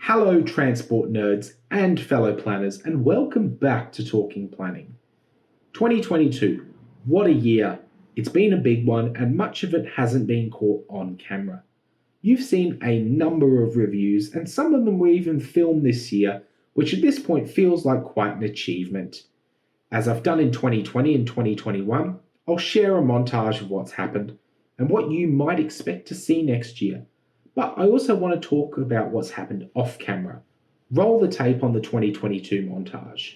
Hello, transport nerds and fellow planners, and welcome back to Talking Planning. 2022, what a year! It's been a big one, and much of it hasn't been caught on camera. You've seen a number of reviews, and some of them were even filmed this year, which at this point feels like quite an achievement. As I've done in 2020 and 2021, I'll share a montage of what's happened and what you might expect to see next year. But I also want to talk about what's happened off camera. Roll the tape on the 2022 montage.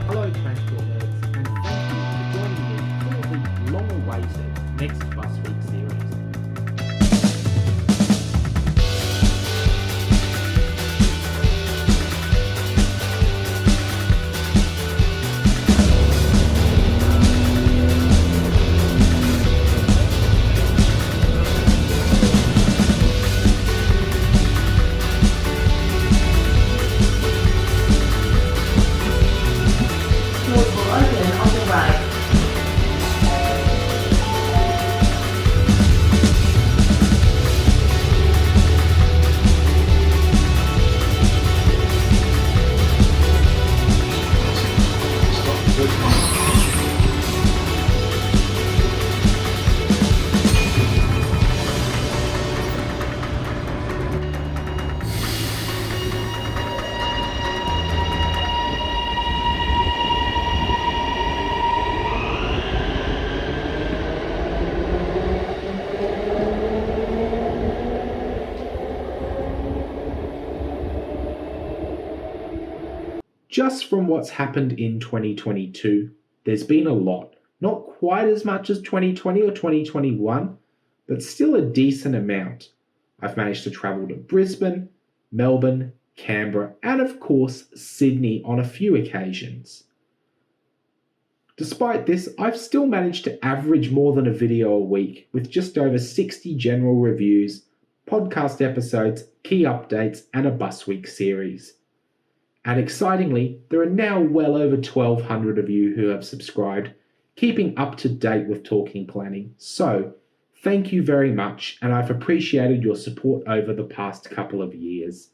Hello, transport nerds, and thank you for joining me for the long-awaited next Bus Week series. Doors will open on the right. Just from what's happened in 2022, there's been a lot. Not quite as much as 2020 or 2021, but still a decent amount. I've managed to travel to Brisbane, Melbourne, Canberra, and of course, Sydney on a few occasions. Despite this, I've still managed to average more than a video a week with just over 60 general reviews, podcast episodes, key updates, and a Bus Week series. And excitingly, there are now well over 1,200 of you who have subscribed, keeping up to date with Talking Planning. So, thank you very much, and I've appreciated your support over the past couple of years.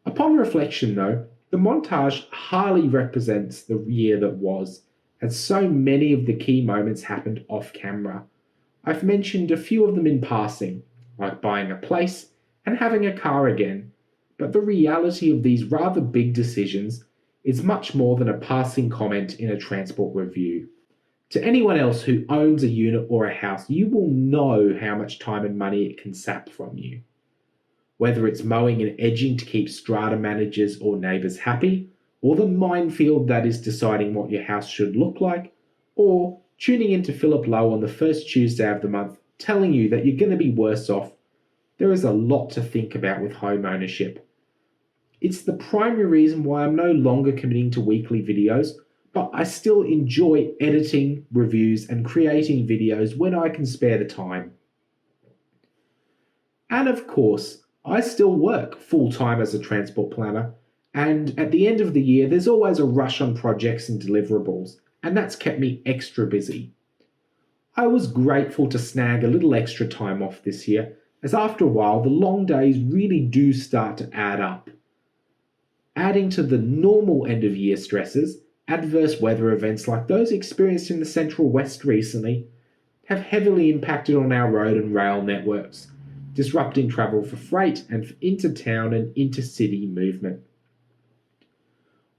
Upon reflection, though, the montage highly represents the year that was, as so many of the key moments happened off camera. I've mentioned a few of them in passing, like buying a place and having a car again. But the reality of these rather big decisions is much more than a passing comment in a transport review. To anyone else who owns a unit or a house, you will know how much time and money it can sap from you. whether it's mowing and edging to keep strata managers or neighbours happy, or the minefield that is deciding what your house should look like, or tuning into Philip Lowe on the first Tuesday of the month, telling you that you're going to be worse off. There is a lot to think about with home ownership. It's the primary reason why I'm no longer committing to weekly videos, but I still enjoy editing reviews and creating videos when I can spare the time. And of course, I still work full-time as a transport planner, and at the end of the year, there's always a rush on projects and deliverables, and that's kept me extra busy. I was grateful to snag a little extra time off this year, as after a while, the long days really do start to add up. Adding to the normal end-of-year stresses, adverse weather events like those experienced in the Central West recently have heavily impacted on our road and rail networks, disrupting travel for freight and for inter-town and inter-city movement.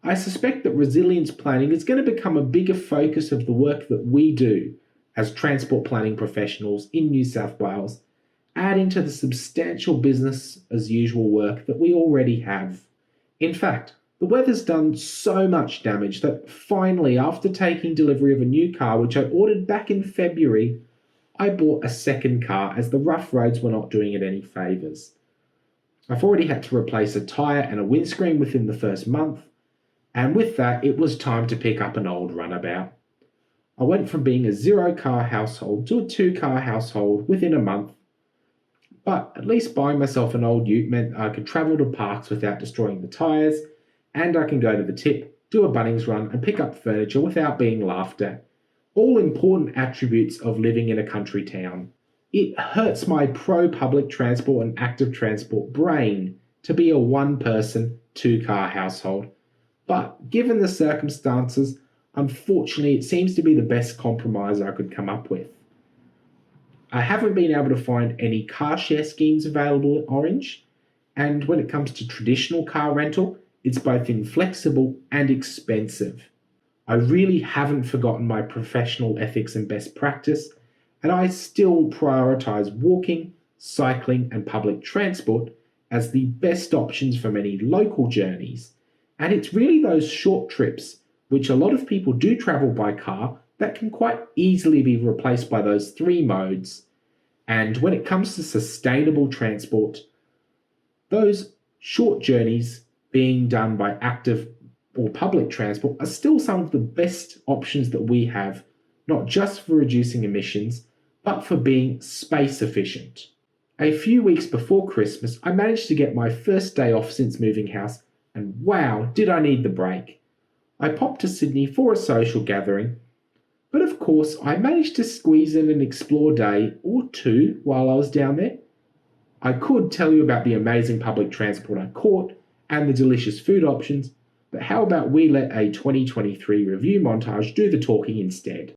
I suspect that resilience planning is going to become a bigger focus of the work that we do as transport planning professionals in New South Wales, adding to the substantial business as usual work that we already have. In fact, the weather's done so much damage that finally, after taking delivery of a new car which I ordered back in February, I bought a second car as the rough roads were not doing it any favours. I've already had to replace a tyre and a windscreen within the first month, and with that it was time to pick up an old runabout. I went from being a 0-car household to a 2-car household within a month, but at least buying myself an old ute meant I could travel to parks without destroying the tyres, and I can go to the tip, do a Bunnings run and pick up furniture without being laughed at. All important attributes of living in a country town. It hurts my pro-public transport and active transport brain to be a 1-person, 2-car household. But given the circumstances, unfortunately it seems to be the best compromise I could come up with. I haven't been able to find any car share schemes available in Orange, and when it comes to traditional car rental, it's both inflexible and expensive. I really haven't forgotten my professional ethics and best practice, and I still prioritise walking, cycling and public transport as the best options for many local journeys. And it's really those short trips, which a lot of people do travel by car, that can quite easily be replaced by those 3 modes. And when it comes to sustainable transport, those short journeys being done by active or public transport are still some of the best options that we have, not just for reducing emissions, but for being space efficient. A few weeks before Christmas, I managed to get my first day off since moving house, and wow, did I need the break. I popped to Sydney for a social gathering, but of course I managed to squeeze in an explore day or 2 while I was down there. I could tell you about the amazing public transport I caught and the delicious food options, but how about we let a 2023 review montage do the talking instead?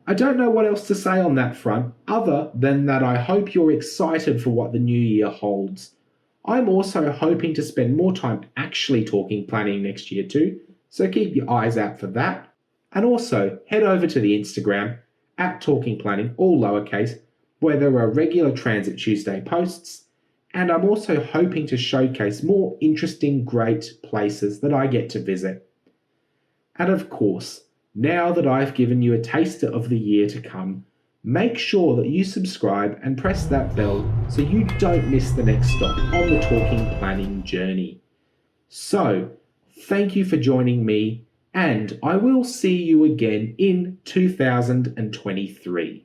I don't know what else to say on that front, other than that I hope you're excited for what the new year holds. I'm also hoping to spend more time actually talking planning next year too, so keep your eyes out for that. And also head over to the Instagram at TalkingPlanning, all lowercase, where there are regular Transit Tuesday posts. And I'm also hoping to showcase more interesting, great places that I get to visit. And of course, now that I've given you a taster of the year to come, make sure that you subscribe and press that bell so you don't miss the next stop on the Talking Planning journey. So, thank you for joining me, and I will see you again in 2023.